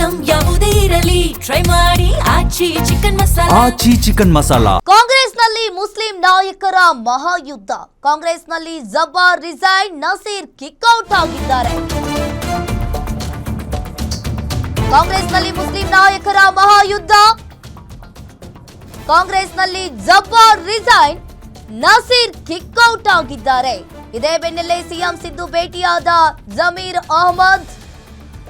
Item ಯಾವುದೇ ಇರಲಿ try ಮಾಡಿ ಆಚಿ ಚಿಕನ್ ಮಸಾಲಾ. ಕಾಂಗ್ರೆಸ್ನಲ್ಲಿ ಮುಸ್ಲಿಂ ನಾಯಕರ ಮಹಾಯುದ್ಧ. ಕಾಂಗ್ರೆಸ್ನಲ್ಲಿ ಜಬ್ಬಾರ್ ರಿಸೈನ್, ನಸೀರ್ ಕಿಕ್ಔಟ್ ಆಗಿದ್ದಾರೆ. ಕಾಂಗ್ರೆಸ್ನಲ್ಲಿ ಮುಸ್ಲಿಂ ನಾಯಕರ ಮಹಾಯುದ್ಧ. ಕಾಂಗ್ರೆಸ್ನಲ್ಲಿ ಜಬ್ಬಾರ್ ರಿಸೈನ್, ನಸೀರ್ ಕಿಕ್ಔಟ್ ಆಗಿದ್ದಾರೆ. ಇದೇ ಬೆನ್ನಲ್ಲೇ ಸಿಎಂ ಸಿದ್ದು ಭೇಟಿಯಾದ ಜಮೀರ್ ಅಹಮದ್.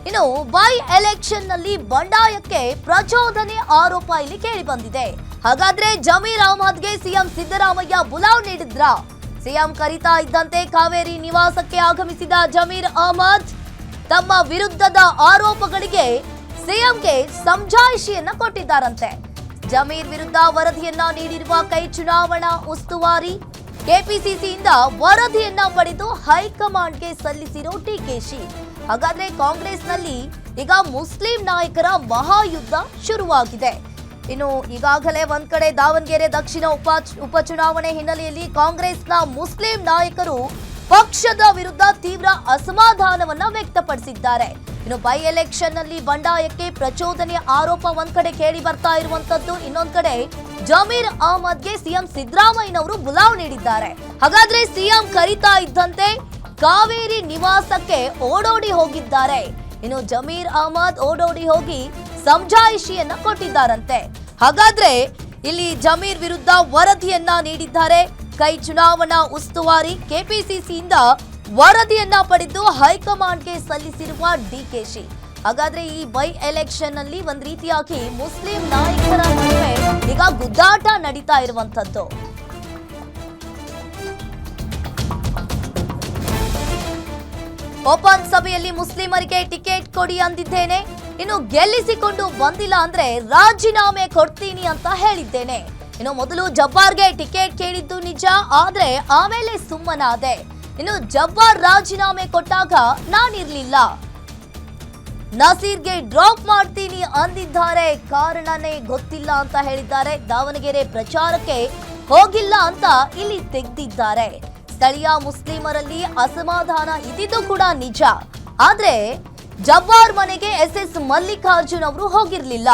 ಇನ್ನು ಬೈ ಎಲೆಕ್ಷನ್ ನಲ್ಲಿ ಬಂಡಾಯಕ್ಕೆ ಪ್ರಚೋದನೆ ಆರೋಪ ಇಲ್ಲಿ ಕೇಳಿ ಬಂದಿದೆ. ಹಾಗಾದ್ರೆ ಜಮೀರ್ ಅಹಮದ್ಗೆ ಸಿಎಂ ಸಿದ್ದರಾಮಯ್ಯ ಬುಲಾವ್ ನೀಡಿದ್ರ? ಸಿಎಂ ಕರೀತಾ ಇದ್ದಂತೆ ಕಾವೇರಿ ನಿವಾಸಕ್ಕೆ ಆಗಮಿಸಿದ ಜಮೀರ್ ಅಹಮದ್ ತಮ್ಮ ವಿರುದ್ಧದ ಆರೋಪಗಳಿಗೆ ಸಿಎಂಗೆ ಸಮಜಾಯಿಷಿಯನ್ನ ಕೊಟ್ಟಿದ್ದಾರಂತೆ. ಜಮೀರ್ ವಿರುದ್ಧ ವರದಿಯನ್ನ ನೀಡಿರುವ ಕೈ ಚುನಾವಣಾ ಉಸ್ತುವಾರಿ ಕೆಪಿಸಿಸಿಯಿಂದ ವರದಿಯನ್ನ ಪಡೆದು ಹೈಕಮಾಂಡ್ಗೆ ಸಲ್ಲಿಸಿರೋ ಡಿಕೆಶಿ. ಹಾಗಾದ್ರೆ ಕಾಂಗ್ರೆಸ್ನಲ್ಲಿ ಈಗ ಮುಸ್ಲಿಂ ನಾಯಕರ ಮಹಾಯುದ್ಧ ಶುರುವಾಗಿದೆ. ಇನ್ನು ಈಗಾಗಲೇ ಒಂದ್ ಕಡೆ ದಾವಣಗೆರೆ ದಕ್ಷಿಣ ಉಪಚುನಾವಣೆ ಹಿನ್ನೆಲೆಯಲ್ಲಿ ಕಾಂಗ್ರೆಸ್ನ ಮುಸ್ಲಿಂ ನಾಯಕರು ಪಕ್ಷದ ವಿರುದ್ಧ ತೀವ್ರ ಅಸಮಾಧಾನವನ್ನ ವ್ಯಕ್ತಪಡಿಸಿದ್ದಾರೆ. ಇನ್ನು ಬೈ ಎಲೆಕ್ಷನ್ ನಲ್ಲಿ ಬಂಡಾಯಕ್ಕೆ ಪ್ರಚೋದನೆಯ ಆರೋಪ ಒಂದ್ ಕಡೆ ಕೇಳಿ ಬರ್ತಾ ಇರುವಂತದ್ದು, ಇನ್ನೊಂದ್ ಕಡೆ ಜಮೀರ್ ಅಹಮದ್ಗೆ ಸಿಎಂ ಸಿದ್ದರಾಮಯ್ಯನವರು ಬುಲಾವ್ ನೀಡಿದ್ದಾರೆ. ಹಾಗಾದ್ರೆ ಸಿಎಂ ಕರೀತಾ ಇದ್ದಂತೆ ಕಾವೇರಿ ನಿವಾಸಕ್ಕೆ ಓಡೋಡಿ ಹೋಗಿದ್ದಾರೆ. ಇನ್ನು ಜಮೀರ್ ಅಹಮದ್ ಓಡೋಡಿ ಹೋಗಿ ಸಮಜಾಯಿಷಿಯನ್ನ ಕೊಟ್ಟಿದ್ದಾರಂತೆ. ಹಾಗಾದ್ರೆ ಇಲ್ಲಿ ಜಮೀರ್ ವಿರುದ್ಧ ವರದಿಯನ್ನ ನೀಡಿದ್ದಾರೆ. ಕೈ ಚುನಾವಣಾ ಉಸ್ತುವಾರಿ ಕೆಪಿಸಿಸಿಯಿಂದ ವರದಿಯನ್ನ ಪಡೆದು ಹೈಕಮಾಂಡ್ಗೆ ಸಲ್ಲಿಸಿರುವ ಡಿಕೆಶಿ. ಹಾಗಾದ್ರೆ ಈ ಬೈ ಎಲೆಕ್ಷನ್ ನಲ್ಲಿ ಒಂದ್ ರೀತಿಯಾಗಿ ಮುಸ್ಲಿಂ ನಾಯಕರ ನಡುವೆ ಈಗ ಗುದ್ದಾಟ ನಡೀತಾ ಇರುವಂತದ್ದು. ಓಪನ್ ಸಭೆಯಲ್ಲಿ ಮುಸ್ಲಿಮರಿಗೆ ಟಿಕೆಟ್ ಕೊಡಿ ಅಂದಿದ್ದೇನೆ, ಇನ್ನು ಗೆಲ್ಲಿಸಿಕೊಂಡು ಬಂದಿಲ್ಲ ಅಂದ್ರೆ ರಾಜೀನಾಮೆ ಕೊಡ್ತೀನಿ ಅಂತ ಹೇಳಿದ್ದೇನೆ. ಇನ್ನು ಮೊದಲು ಜಬ್ಬಾರ್ಗೆ ಟಿಕೆಟ್ ಕೇಳಿದ್ದು ನಿಜ, ಆದ್ರೆ ಆಮೇಲೆ ಸುಮ್ಮನಾದೆ. ಇನ್ನು ಜಬ್ಬಾರ್ ರಾಜೀನಾಮೆ ಕೊಟ್ಟಾಗ ನಾನಿರ್ಲಿಲ್ಲ. ನಸೀರ್ಗೆ ಡ್ರಾಪ್ ಮಾಡ್ತೀನಿ ಅಂದಿದ್ದಾರೆ, ಕಾರಣನೇ ಗೊತ್ತಿಲ್ಲ ಅಂತ ಹೇಳಿದ್ದಾರೆ. ದಾವಣಗೆರೆ ಪ್ರಚಾರಕ್ಕೆ ಹೋಗಿಲ್ಲ ಅಂತ ಇಲ್ಲಿ ತೆಗೆದಿದ್ದಾರೆ. ಸ್ಥಳೀಯ ಮುಸ್ಲಿಮರಲ್ಲಿ ಅಸಮಾಧಾನ ಇದ್ದಿದ್ದು ಕೂಡ ನಿಜ, ಆದ್ರೆ ಜಬ್ಬಾರ್ ಮನೆಗೆ ಎಸ್ ಮಲ್ಲಿಕಾರ್ಜುನ್ ಅವರು ಹೋಗಿರ್ಲಿಲ್ಲ.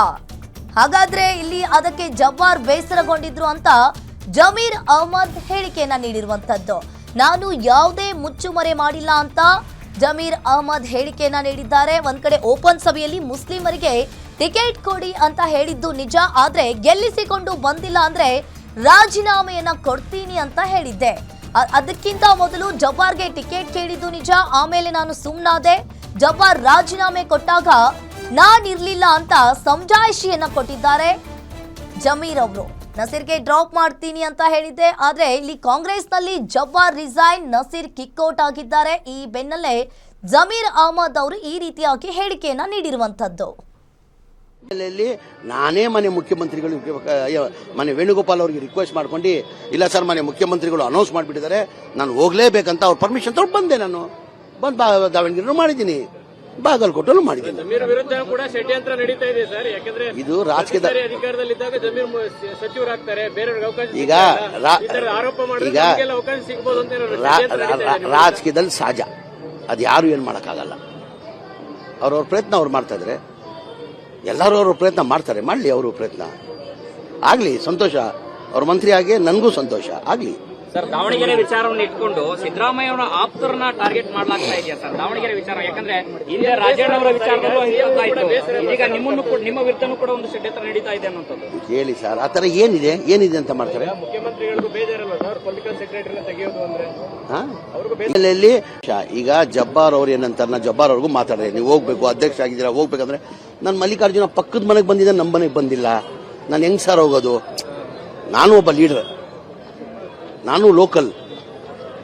ಹಾಗಾದ್ರೆ ಇಲ್ಲಿ ಅದಕ್ಕೆ ಜಬ್ಬಾರ್ ಬೇಸರಗೊಂಡಿದ್ರು ಅಂತ ಜಮೀರ್ ಅಹಮದ್ ಹೇಳಿಕೆಯನ್ನ ನೀಡಿರುವಂತದ್ದು. ನಾನು ಯಾವುದೇ ಮುಚ್ಚುಮರೆ ಮಾಡಿಲ್ಲ ಅಂತ ಜಮೀರ್ ಅಹಮದ್ ಹೇಳಿಕೆಯನ್ನ ನೀಡಿದ್ದಾರೆ. ಒಂದ್ ಕಡೆ ಓಪನ್ ಸಭೆಯಲ್ಲಿ ಮುಸ್ಲಿಮರಿಗೆ ಟಿಕೆಟ್ ಕೊಡಿ ಅಂತ ಹೇಳಿದ್ದು ನಿಜ, ಆದ್ರೆ ಗೆಲ್ಲಿಸಿಕೊಂಡು ಬಂದಿಲ್ಲ ಅಂದ್ರೆ ರಾಜೀನಾಮೆಯನ್ನ ಕೊಡ್ತೀನಿ ಅಂತ ಹೇಳಿದ್ದೆ. ಅದಕ್ಕಿಂತ ಮೊದಲು ಜಬ್ಬಾರ್ಗೆ ಟಿಕೆಟ್ ಕೇಳಿದ್ದು ನಿಜ, ಆಮೇಲೆ ನಾನು ಸುಮ್ನಾದೆ. ಜಬ್ಬಾರ್ ರಾಜೀನಾಮೆ ಕೊಟ್ಟಾಗ ನಾನಿರ್ಲಿಲ್ಲ ಅಂತ ಸಮಜಾಯಿಷಿಯನ್ನ ಕೊಟ್ಟಿದ್ದಾರೆ ಜಮೀರ್ ಅವರು. ನಸೀರ್ಗೆ ಡ್ರಾಪ್ ಮಾಡ್ತೀನಿ ಅಂತ ಹೇಳಿದ್ದೆ, ಆದ್ರೆ ಇಲ್ಲಿ ಕಾಂಗ್ರೆಸ್ನಲ್ಲಿ ಜಬ್ಬಾರ್ ರಿಸೈನ್, ನಸೀರ್ ಕಿಕ್ಔಟ್ ಆಗಿದ್ದಾರೆ. ಈ ಬೆನ್ನಲ್ಲೇ ಜಮೀರ್ ಅಹಮದ್ ಅವರು ಈ ರೀತಿಯಾಗಿ ಹೇಳಿಕೆಯನ್ನ ನೀಡಿರುವಂತದ್ದು. ನಾನೇ ಮನೆ ಮುಖ್ಯಮಂತ್ರಿಗಳು ಮನೆ ವೇಣುಗೋಪಾಲ್ ಅವರಿಗೆ ರಿಕ್ವೆಸ್ಟ್ ಮಾಡ್ಕೊಂಡು, ಇಲ್ಲ ಸರ್ ಮನೆ ಮುಖ್ಯಮಂತ್ರಿಗಳು ಅನೌನ್ಸ್ ಮಾಡಿಬಿಟ್ಟಿದ್ದಾರೆ, ನಾನು ಹೋಗ್ಲೇಬೇಕಂತ ಅವ್ರ ಪರ್ಮಿಷನ್ ತಗೊಂಡು ಬಂದೆ. ನಾನು ಬಂದು ದಾವಣಗೆರೆ ಮಾಡಿದ್ದೀನಿ, ಬಾಗಲಕೋಟೆಲ್ಲೂ ಮಾಡಿದ್ದೀನಿ. ಕೂಡ ಷಡ್ಯಂತ್ರ ನಡೀತಾ ಇದೆ ಸರ್. ಯಾಕಂದ್ರೆ ಇದು ರಾಜಕೀಯದ ಅಧಿಕಾರದಲ್ಲಿದ್ದಾಗ ಜಮೀರ್ ಸಚಿವರಾಗ್ತಾರೆ, ಬೇರೆಯವ್ರಿಗೆ ಅವಕಾಶ ಈಗ ಆರೋಪ ಈಗ ಅವಕಾಶ ಸಿಗಬಹುದು ಅಂತ ರಾಜಕೀಯದಲ್ಲಿ ಸಹಜ, ಅದು ಯಾರು ಏನ್ ಮಾಡಕ್ಕಾಗಲ್ಲ. ಅವ್ರವ್ರ ಪ್ರಯತ್ನ ಅವ್ರು ಮಾಡ್ತಾ ಇದ್ರೆ, ಎಲ್ಲರೂ ಅವ್ರ ಪ್ರಯತ್ನ ಮಾಡ್ತಾರೆ, ಮಾಡ್ಲಿ ಅವರು ಪ್ರಯತ್ನ ಆಗ್ಲಿ, ಸಂತೋಷ. ಅವ್ರ ಮಂತ್ರಿ ಆಗಿ ನನಗೂ ಸಂತೋಷ ಆಗ್ಲಿ. ಸರ್, ದಾವಣಗೆರೆ ವಿಚಾರವನ್ನು ಇಟ್ಕೊಂಡು ಸಿದ್ದರಾಮಯ್ಯ ಅವರ ಆಪ್ತರನ್ನ ಟಾರ್ಗೆಟ್ ಮಾಡಲಾಗ್ತಾ ಇದೆಯಾ ಸರ್? ದಾವಣಗೆರೆ ವಿಚಾರ, ಯಾಕಂದ್ರೆ ಹಿಂದೆ ರಾಜಣ್ಣ ಅವರ ವಿಚಾರದಲ್ಲೂ ಈಗ ನಿಮ್ಮ ವಿರುದ್ಧನೂ ಕೂಡ ಒಂದು ಷಡ್ಯಂತ್ರ ನಡೀತಾ ಇದೆ ಅನ್ನೋದು ಹೇಳಿ ಸರ್. ಆ ತರ ಏನಿದೆ ಅಂತ ಮಾಡ್ತಾರೆ. ಮುಖ್ಯಮಂತ್ರಿಗಳಿಗೂ ಬೇಜಾರಲ್ಲ ಸರ್ ಪೊಲಿಟಿಕಲ್ ಸೆಕ್ರೆಟರಿನ ತೆಗೆಯೋದು ಅಂದ್ರೆ? ಈಗ ಜಬ್ಬಾರ್ ಅವ್ರು ಏನಂತಾರ, ಜಬ್ಬಾರ್ ಅವ್ರಿಗೂ ಮಾತಾಡಿದ್ರೆ ನೀವು ಹೋಗ್ಬೇಕು, ಅಧ್ಯಕ್ಷ ಆಗಿದ್ದೀರಾ ಹೋಗ್ಬೇಕಂದ್ರೆ, ನಾನು ಮಲ್ಲಿಕಾರ್ಜುನ ಪಕ್ಕದ ಮನೆಗೆ ಬಂದಿದ್ದೆ, ನಮ್ಮ ಮನೆಗೆ ಬಂದಿಲ್ಲ, ನಾನು ಹೆಂಗ್ ಸರ್ ಹೋಗೋದು? ನಾನು ಒಬ್ಬ ಲೀಡರ್, ನಾನು ಲೋಕಲ್,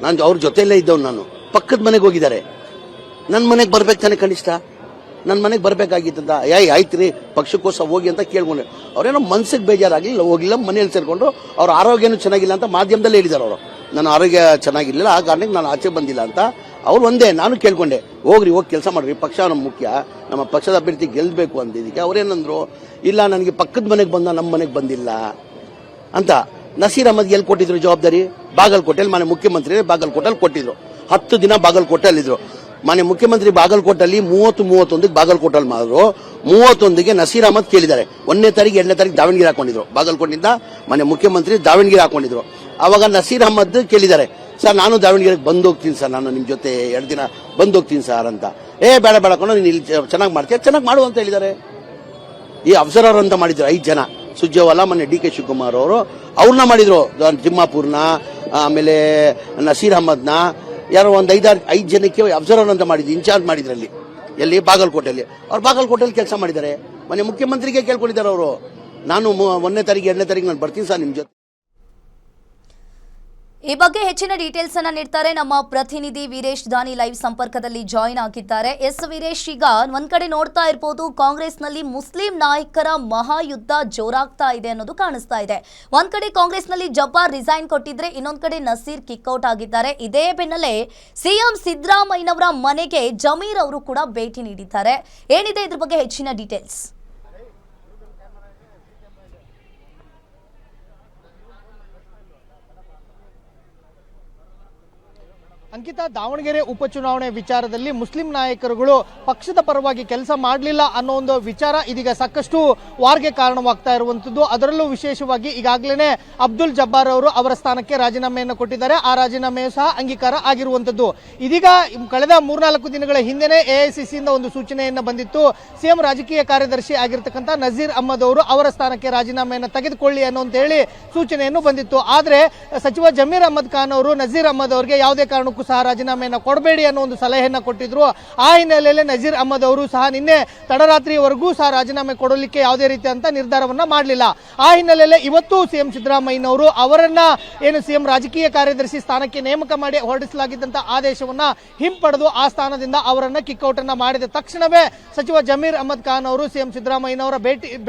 ನಾನು ಅವ್ರ ಜೊತೆಯಲ್ಲೇ ಇದ್ದವ್, ನಾನು ಪಕ್ಕದ ಮನೆಗೆ ಹೋಗಿದ್ದಾರೆ, ನನ್ನ ಮನೆಗೆ ಬರ್ಬೇಕು ತಾನೆ ಕನಿಷ್ಠ, ನನ್ನ ಮನೆಗೆ ಬರ್ಬೇಕಾಗಿತ್ತಂತ. ಆಯ್ತ್ರಿ ಪಕ್ಷಕ್ಕೋಸ್ಕರ ಹೋಗಿ ಅಂತ ಕೇಳ್ಕೊಂಡ್ರೆ, ಅವ್ರೇನೋ ಮನ್ಸಿಗೆ ಬೇಜಾರಾಗ್ಲಿಲ್ಲ, ಹೋಗಿಲ್ಲ, ಮನೆಯಲ್ಲಿ ಸೇರ್ಕೊಂಡು ಅವ್ರ ಆರೋಗ್ಯನೂ ಚೆನ್ನಾಗಿಲ್ಲ ಅಂತ ಮಾಧ್ಯಮದಲ್ಲೇ ಹೇಳಿದಾರೆ. ಅವರು ನನ್ನ ಆರೋಗ್ಯ ಚೆನ್ನಾಗಿರ್ಲಿಲ್ಲ, ಆ ಕಾರಣಕ್ಕೆ ನಾನು ಆಚೆ ಬಂದಿಲ್ಲ ಅಂತ ಅವ್ರು ಒಂದೇ. ನಾನು ಕೇಳ್ಕೊಂಡೆ, ಹೋಗ್ರಿ ಹೋಗಿ ಕೆಲಸ ಮಾಡ್ರಿ, ಪಕ್ಷ ನಮ್ಮ ಮುಖ್ಯ, ನಮ್ಮ ಪಕ್ಷದ ಅಭ್ಯರ್ಥಿ ಗೆಲ್ಬೇಕು ಅಂದಿದ್ದಕ್ಕೆ ಅವ್ರೇನಂದ್ರು, ಇಲ್ಲ ನನಗೆ ಪಕ್ಕದ ಮನೆಗೆ ಬಂದ, ನಮ್ಮ ಮನೆಗೆ ಬಂದಿಲ್ಲ ಅಂತ. ನಸೀರ್ ಅಹಮದ್ ಎಲ್ಲಿ ಕೊಟ್ಟಿದ್ರು ಜವಾಬ್ದಾರಿ? ಬಾಗಲಕೋಟೆಯಲ್ಲಿ, ಮನೆ ಮುಖ್ಯಮಂತ್ರಿ ಬಾಗಲಕೋಟೆಯಲ್ಲಿ ಕೊಟ್ಟಿದ್ರು. 10 ದಿನ ಬಾಗಲಕೋಟೆಯಲ್ಲಿದ್ರು. ಮಾನ್ಯ ಮುಖ್ಯಮಂತ್ರಿ ಬಾಗಲಕೋಟಲ್ಲಿ 31 ಬಾಗಲಕೋಟಲ್ಲಿ ಮಾಡಿದ್ರು. 31ಗೆ ನಸೀರ್ ಅಹಮದ್ ಕೇಳಿದ್ದಾರೆ. 1ನೇ ತಾರೀಕು 2ನೇ ತಾರೀಕು ದಾವಣಗೆರೆ ಹಾಕೊಂಡಿದ್ರು. ಬಾಗಲಕೋಟೆಯಿಂದ ಮಾನ್ಯ ಮುಖ್ಯಮಂತ್ರಿ ದಾವಣಗೆರೆ ಹಾಕೊಂಡಿದ್ರು. ಅವಾಗ ನಸೀರ್ ಅಹಮದ್ ಕೇಳಿದ್ದಾರೆ, ಸರ್ ನಾನು ದಾವಣಗೆರೆಗೆ ಬಂದು ಹೋಗ್ತೀನಿ ಸರ್, ನಾನು ನಿಮ್ಮ ಜೊತೆ 2 ದಿನ ಬಂದು ಹೋಗ್ತೀನಿ ಸರ್ ಅಂತ. ಬೇಡ ಬೇಡ ಕಣೋ, ನೀನು ಇಲ್ಲಿ ಚೆನ್ನಾಗಿ ಮಾಡ್ತೀಯ, ಚೆನ್ನಾಗಿ ಮಾಡು ಅಂತ ಹೇಳಿದ್ದಾರೆ. ಈ ಅಬ್ಸರ್ವರ್ ಅಂತ ಮಾಡಿದ್ರು 5 ಜನ, ಸುರ್ಜೇವಾಲಾ, ಮೊನ್ನೆ DK ಶಿವಕುಮಾರ್ ಅವರು ಅವ್ರನ್ನ ಮಾಡಿದ್ರು. ತಿಮ್ಮಾಪುರ್ನ, ಆಮೇಲೆ ನಸೀರ್ ಅಹಮದ್ನ, ಯಾರೋ ಒಂದು 5 ಜನಕ್ಕೆ ಅಬ್ಸರ್ವರ್ ಅಂತ ಮಾಡಿದ್ರು, ಇನ್ಚಾರ್ಜ್ ಮಾಡಿದ್ರಲ್ಲಿ. ಎಲ್ಲಿ? ಬಾಗಲಕೋಟೆಯಲ್ಲಿ. ಅವ್ರು ಬಾಗಲಕೋಟೆಯಲ್ಲಿ ಕೆಲಸ ಮಾಡಿದ್ದಾರೆ. ಮೊನ್ನೆ ಮುಖ್ಯಮಂತ್ರಿಗೆ ಕೇಳ್ಕೊಂಡಿದ್ದಾರೆ ಅವರು, ನಾನು 1ನೇ ತಾರೀಕು 2ನೇ ತಾರೀಕು ನಾನು ಬರ್ತೀನಿ ಸರ್ ನಿಮ್ಮ ಜೊತೆ. ಈ ಬಗ್ಗೆ ಹೆಚ್ಚಿನ ಡೀಟೇಲ್ಸ್ ಅನ್ನ ನೀಡ್ತಾರೆ ನಮ್ಮ ಪ್ರತಿನಿಧಿ ವೀರೇಶ್ ದಾನಿ ಲೈವ್ ಸಂಪರ್ಕದಲ್ಲಿ ಜಾಯಿನ್ ಆಗಿದ್ದಾರೆ. ಎಸ್ ವೀರೇಶ್, ಈಗ ಒಂದ್ ಕಡೆ ನೋಡ್ತಾ ಇರಬಹುದು ಕಾಂಗ್ರೆಸ್ನಲ್ಲಿ ಮುಸ್ಲಿಂ ನಾಯಕರ ಮಹಾಯುದ್ಧ ಜೋರಾಗ್ತಾ ಇದೆ ಅನ್ನೋದು ಕಾಣಿಸ್ತಾ ಇದೆ. ಒಂದ್ ಕಡೆ ಕಾಂಗ್ರೆಸ್ನಲ್ಲಿ ಜಬ್ಬಾರ್ ರಿಸೈನ್ ಕೊಟ್ಟಿದ್ರೆ, ಇನ್ನೊಂದ್ ಕಡೆ ನಸೀರ್ ಕಿಕ್ಔಟ್ ಆಗಿದ್ದಾರೆ. ಇದೇ ಬೆನ್ನಲ್ಲೇ ಸಿಎಂ ಸಿದ್ದರಾಮಯ್ಯನವರ ಮನೆಗೆ ಜಮೀರ್ ಅವರು ಕೂಡ ಭೇಟಿ ನೀಡಿದ್ದಾರೆ. ಏನಿದೆ ಇದ್ರ ಬಗ್ಗೆ ಹೆಚ್ಚಿನ ಡೀಟೇಲ್ಸ್? ಅಂಕಿತಾ, ದಾವಣಗೆರೆ ಉಪಚುನಾವಣೆ ವಿಚಾರದಲ್ಲಿ ಮುಸ್ಲಿಂ ನಾಯಕರುಗಳು ಪಕ್ಷದ ಪರವಾಗಿ ಕೆಲಸ ಮಾಡಲಿಲ್ಲ ಅನ್ನೋ ಒಂದು ವಿಚಾರ ಇದೀಗ ಸಾಕಷ್ಟು ವಾರ್ಗೆ ಕಾರಣವಾಗ್ತಾ ಇರುವಂತದ್ದು. ಅದರಲ್ಲೂ ವಿಶೇಷವಾಗಿ ಈಗಾಗಲೇ ಅಬ್ದುಲ್ ಜಬ್ಬಾರ್ ಅವರು ಅವರ ಸ್ಥಾನಕ್ಕೆ ರಾಜೀನಾಮೆಯನ್ನು ಕೊಟ್ಟಿದ್ದಾರೆ. ಆ ರಾಜೀನಾಮೆಯು ಸಹ ಅಂಗೀಕಾರ ಆಗಿರುವಂತದ್ದು. ಇದೀಗ ಕಳೆದ 3-4 ದಿನಗಳ ಹಿಂದೆನೇ AICC ಇಂದ ಒಂದು ಸೂಚನೆಯನ್ನ ಬಂದಿತ್ತು. ಸಿಎಂ ರಾಜಕೀಯ ಕಾರ್ಯದರ್ಶಿ ಆಗಿರ್ತಕ್ಕಂಥ ನಜೀರ್ ಅಹಮದ್ ಅವರು ಅವರ ಸ್ಥಾನಕ್ಕೆ ರಾಜೀನಾಮೆಯನ್ನು ತೆಗೆದುಕೊಳ್ಳಿ ಅನ್ನೋ ಅಂತ ಹೇಳಿ ಸೂಚನೆಯನ್ನು ಬಂದಿತ್ತು. ಆದ್ರೆ ಸಚಿವ ಜಮೀರ್ ಅಹಮದ್ ಖಾನ್ ಅವರು ನಜೀರ್ ಅಹಮದ್ ಅವರಿಗೆ ಯಾವುದೇ ಕಾರಣಕ್ಕೂ ಸಹ ರಾಜೀನಾಮೆಯನ್ನು ಕೊಡಬೇಡಿ ಅನ್ನೋ ಒಂದು ಸಲಹೆಯನ್ನ ಕೊಟ್ಟಿದ್ರು. ಆ ಹಿನ್ನೆಲೆಯಲ್ಲಿ ನಜೀರ್ ಅಹಮದ್ ಅವರು ಸಹ ನಿನ್ನೆ ತಡರಾತ್ರಿವರೆಗೂ ಸಹ ರಾಜೀನಾಮೆ ಕೊಡಲಿಕ್ಕೆ ಯಾವುದೇ ರೀತಿಯಂತ ನಿರ್ಧಾರವನ್ನ ಮಾಡಲಿಲ್ಲ. ಆ ಹಿನ್ನೆಲೆಯಲ್ಲಿ ಇವತ್ತು ಸಿಎಂ ಸಿದ್ದರಾಮಯ್ಯನವರು ಅವರನ್ನ ಏನು ಸಿಎಂ ರಾಜಕೀಯ ಕಾರ್ಯದರ್ಶಿ ಸ್ಥಾನಕ್ಕೆ ನೇಮಕ ಮಾಡಿ ಹೊರಡಿಸಲಾಗಿದ್ದಂತ ಆದೇಶವನ್ನ ಹಿಂಪಡೆದು ಆ ಸ್ಥಾನದಿಂದ ಅವರನ್ನ ಕಿಕ್ಔಟ್ ಅನ್ನ ಮಾಡಿದ ತಕ್ಷಣವೇ ಸಚಿವ ಜಮೀರ್ ಅಹಮದ್ ಖಾನ್ ಅವರು ಸಿಎಂ ಸಿದ್ದರಾಮಯ್ಯನವರ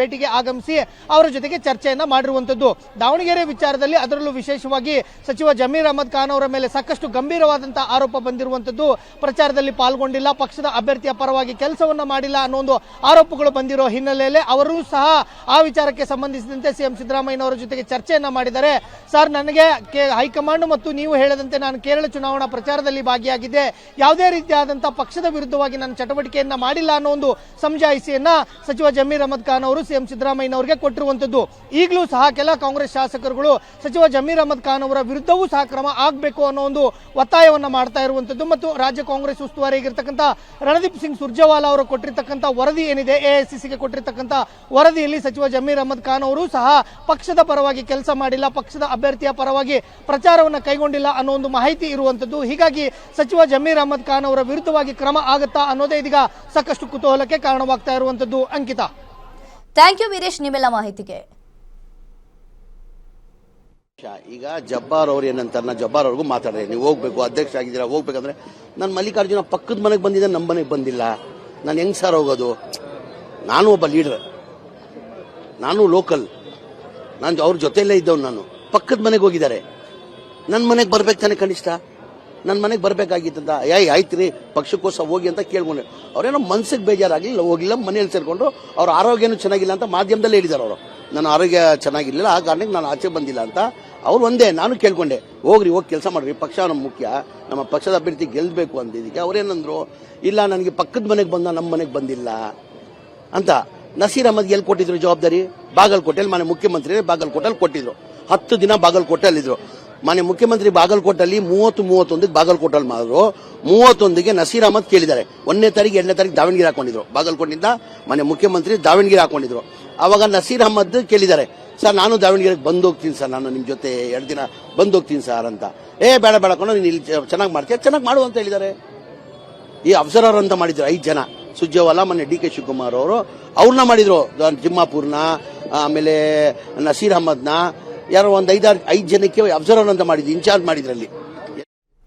ಭೇಟಿಗೆ ಆಗಮಿಸಿ ಅವರ ಜೊತೆಗೆ ಚರ್ಚೆಯನ್ನ ಮಾಡಿರುವಂತದ್ದು. ದಾವಣಗೆರೆ ವಿಚಾರದಲ್ಲಿ ಅದರಲ್ಲೂ ವಿಶೇಷವಾಗಿ ಸಚಿವ ಜಮೀರ್ ಅಹಮದ್ ಖಾನ್ ಅವರ ಮೇಲೆ ಸಾಕಷ್ಟು ಗಂಭೀರವಾದ ಆರೋಪ ಬಂದಿರುವಂತದ್ದು. ಪ್ರಚಾರದಲ್ಲಿ ಪಾಲ್ಗೊಂಡಿಲ್ಲ, ಪಕ್ಷದ ಅಭ್ಯರ್ಥಿಯ ಪರವಾಗಿ ಕೆಲಸವನ್ನ ಮಾಡಿಲ್ಲ ಅನ್ನೋ ಒಂದು ಆರೋಪಗಳು ಬಂದಿರೋ ಹಿನ್ನೆಲೆಯಲ್ಲಿ ಅವರು ಸಹ ಆ ವಿಚಾರಕ್ಕೆ ಸಂಬಂಧಿಸಿದಂತೆ ಸಿಎಂ ಸಿದ್ದರಾಮಯ್ಯನವರ ಜೊತೆಗೆ ಚರ್ಚೆಯನ್ನ ಮಾಡಿದ್ದಾರೆ. ಸರ್, ನನಗೆ ಹೈಕಮಾಂಡ್ ಮತ್ತು ನೀವು ಹೇಳದಂತೆ ನಾನು ಕೇರಳ ಚುನಾವಣಾ ಪ್ರಚಾರದಲ್ಲಿ ಭಾಗಿಯಾಗಿದ್ದೆ, ಯಾವುದೇ ರೀತಿಯಾದಂತಹ ಪಕ್ಷದ ವಿರುದ್ಧವಾಗಿ ನಾನು ಚಟುವಟಿಕೆಯನ್ನ ಮಾಡಿಲ್ಲ ಅನ್ನೋ ಒಂದು ಸಮಜಾಯಿಷಿಯನ್ನ ಸಚಿವ ಜಮೀರ್ ಅಹಮದ್ ಖಾನ್ ಅವರು ಸಿಎಂ ಸಿದ್ದರಾಮಯ್ಯನವರಿಗೆ ಕೊಟ್ಟಿರುವಂತದ್ದು. ಈಗಲೂ ಸಹ ಕೆಲ ಕಾಂಗ್ರೆಸ್ ಶಾಸಕರುಗಳು ಸಚಿವ ಜಮೀರ್ ಅಹಮದ್ ಖಾನ್ ಅವರ ವಿರುದ್ಧವೂ ಸಹ ಕ್ರಮ ಆಗಬೇಕು ಅನ್ನೋ ಒಂದು ಒತ್ತಾಯವನ್ನ ಮಾಡ್ತಾ ಇರುವಂತದ್ದು. ಮತ್ತು ರಾಜ್ಯ ಕಾಂಗ್ರೆಸ್ ಉಸ್ತುವಾರಿಯಾಗಿರ್ತಕ್ಕಂಥ ರಣದೀಪ್ ಸಿಂಗ್ ಸುರ್ಜೇವಾಲಾ ಅವರು ಕೊಟ್ಟಿರ್ತಕ್ಕಂಥ ವರದಿ ಏನಿದೆ, AICCಗೆ ಕೊಟ್ಟಿರ್ತಕ್ಕಂಥ ವರದಿಯಲ್ಲಿ ಸಚಿವ ಜಮೀರ್ ಅಹಮದ್ ಖಾನ್ ಅವರು ಸಹ ಪಕ್ಷದ ಪರವಾಗಿ ಕೆಲಸ ಮಾಡಿಲ್ಲ, ಪಕ್ಷದ ಅಭ್ಯರ್ಥಿಯ ಪರವಾಗಿ ಪ್ರಚಾರವನ್ನು ಕೈಗೊಂಡಿಲ್ಲ ಅನ್ನೋ ಒಂದು ಮಾಹಿತಿ ಇರುವಂತದ್ದು. ಹೀಗಾಗಿ ಸಚಿವ ಜಮೀರ್ ಅಹಮದ್ ಖಾನ್ ಅವರ ವಿರುದ್ಧವಾಗಿ ಕ್ರಮ ಆಗುತ್ತಾ ಅನ್ನೋದೇ ಇದೀಗ ಸಾಕಷ್ಟು ಕುತೂಹಲಕ್ಕೆ ಕಾರಣವಾಗ್ತಾ ಇರುವಂತದ್ದು. ಅಂಕಿತಾ, ಥ್ಯಾಂಕ್ ಯು ವೀರೇಶ್, ನಿಮ್ಮೆಲ್ಲ ಮಾಹಿತಿಗೆ. ಈಗ ಜಬ್ಬಾರ್ ಅವ್ರು ಏನಂತಾರ, ಜಬ್ಬಾರ್ ಅವ್ರಿಗೂ ಮಾತಾಡ್ರೆ ನೀವು ಹೋಗ್ಬೇಕು, ಅಧ್ಯಕ್ಷ ಆಗಿದ್ದೀರಾ, ಹೋಗ್ಬೇಕಂದ್ರೆ ನಾನು ಮಲ್ಲಿಕಾರ್ಜುನ ಪಕ್ಕದ ಮನೆಗೆ ಬಂದಿದ್ದೆ, ನಮ್ಮ ಮನೆಗೆ ಬಂದಿಲ್ಲ, ನಾನು ಹೆಂಗ್ ಸರ್ ಹೋಗೋದು? ನಾನು ಒಬ್ಬ ಲೀಡರ್, ನಾನು ಲೋಕಲ್, ನಾನು ಅವ್ರ ಜೊತೆಯಲ್ಲೇ ಇದ್ದವ್ನು. ನಾನು ಪಕ್ಕದ ಮನೆಗೆ ಹೋಗಿದ್ದಾರೆ, ನನ್ನ ಮನೆಗೆ ಬರ್ಬೇಕು ತಾನೆ ಕನಿಷ್ಠ, ನನ್ನ ಮನೆಗೆ ಬರ್ಬೇಕಾಗಿತ್ತಂತ. ಆಯ್ತು ರೀ, ಪಕ್ಷಕ್ಕೋಸ್ಕರ ಹೋಗಿ ಅಂತ ಕೇಳ್ಕೊಂಡೆ. ಅವ್ರೇನೋ ಮನ್ಸಿಗೆ ಬೇಜಾರಾಗಲಿಲ್ಲ, ಹೋಗಿಲ್ಲ, ಮನೆಯಲ್ಲಿ ಸೇರ್ಕೊಂಡ್ರು. ಅವ್ರ ಆರೋಗ್ಯನೂ ಚೆನ್ನಾಗಿಲ್ಲ ಅಂತ ಮಾಧ್ಯಮದಲ್ಲೇ ಹೇಳಿದ್ದಾರೆ. ಅವರು ನನ್ನ ಆರೋಗ್ಯ ಚೆನ್ನಾಗಿರ್ಲಿಲ್ಲ, ಆ ಕಾರಣಕ್ಕೆ ನಾನು ಆಚೆ ಬಂದಿಲ್ಲ ಅಂತ. ಅವ್ರು ಒಂದೇ, ನಾನು ಕೇಳ್ಕೊಂಡೆ, ಹೋಗ್ರಿ, ಹೋಗಿ ಕೆಲಸ ಮಾಡ್ರಿ, ಪಕ್ಷ ನಮ್ಮ ಮುಖ್ಯ, ನಮ್ಮ ಪಕ್ಷದ ಅಭ್ಯರ್ಥಿ ಗೆಲ್ಲಬೇಕು ಅಂದಿದ್ದಕ್ಕೆ ಅವ್ರೇನಂದ್ರು, ಇಲ್ಲ ನನಗೆ ಪಕ್ಕದ ಮನೆಗೆ ಬಂದ, ನಮ್ಮ ಮನೆಗೆ ಬಂದಿಲ್ಲ ಅಂತ. ನಸೀರ್ ಅಹಮದ್ಗೆ ಎಲ್ಲಿ ಕೊಟ್ಟಿದ್ರು ಜವಾಬ್ದಾರಿ? ಬಾಗಲಕೋಟೆಯಲ್ಲಿ ಮಾನ್ಯ ಮುಖ್ಯಮಂತ್ರಿ ಬಾಗಲಕೋಟೆಯಲ್ಲಿ ಕೊಟ್ಟಿದ್ರು. 10 ದಿನ ಬಾಗಲಕೋಟೆಯಲ್ಲಿದ್ರು. ಮಾನ್ಯ ಮುಖ್ಯಮಂತ್ರಿ ಬಾಗಲಕೋಟಲ್ಲಿ 31 ಬಾಗಲಕೋಟಲ್ಲಿ ಮಾಡಿದ್ರು. 31ಗೆ ನಸೀರ್ ಅಹಮದ್ ಕೇಳಿದ್ದಾರೆ. 1ನೇ ತಾರೀಕು 2ನೇ ತಾರೀಕು ದಾವಣಗೆರೆ ಹಾಕೊಂಡಿದ್ರು. ಬಾಗಲಕೋಟೆಯಿಂದ ಮಾನ್ಯ ಮುಖ್ಯಮಂತ್ರಿ ದಾವಣಗೆರೆ ಹಾಕೊಂಡಿದ್ರು. ಅವಾಗ ನಸೀರ್ ಅಹಮದ್ ಕೇಳಿದ್ದಾರೆ, ಸರ್ ನಾನು ದಾವಣಗೆರೆಗೆ ಬಂದು ಹೋಗ್ತೀನಿ ಸರ್, ನಾನು ನಿಮ್ಮ ಜೊತೆ 2 ದಿನ ಬಂದು ಹೋಗ್ತೀನಿ ಸರ್ ಅಂತ. ಬೇಡ ಬೇಡ ಕಣೋ, ನೀನು ಇಲ್ಲಿ ಚೆನ್ನಾಗಿ ಮಾಡ್ತೀಯ, ಚೆನ್ನಾಗಿ ಮಾಡು ಅಂತ ಹೇಳಿದ್ದಾರೆ. ಈ ಅಬ್ಸರ್ವರ್ ಅಂತ ಮಾಡಿದ್ರು 5 ಜನ, ಸುರ್ಜೇವಾಲಾ, ಮೊನ್ನೆ DK ಶಿವಕುಮಾರ್ ಅವರು ಅವ್ರನ್ನ ಮಾಡಿದ್ರು. ತಿಮ್ಮಾಪುರ್ನ, ಆಮೇಲೆ ನಸೀರ್ ಅಹಮದ್ನ, ಯಾರೋ ಒಂದು 5 ಜನಕ್ಕೆ ಅಬ್ಸರ್ವರ್ ಅಂತ ಮಾಡಿದ್ರು, ಇನ್ಚಾರ್ಜ್ ಮಾಡಿದ್ರಲ್ಲಿ.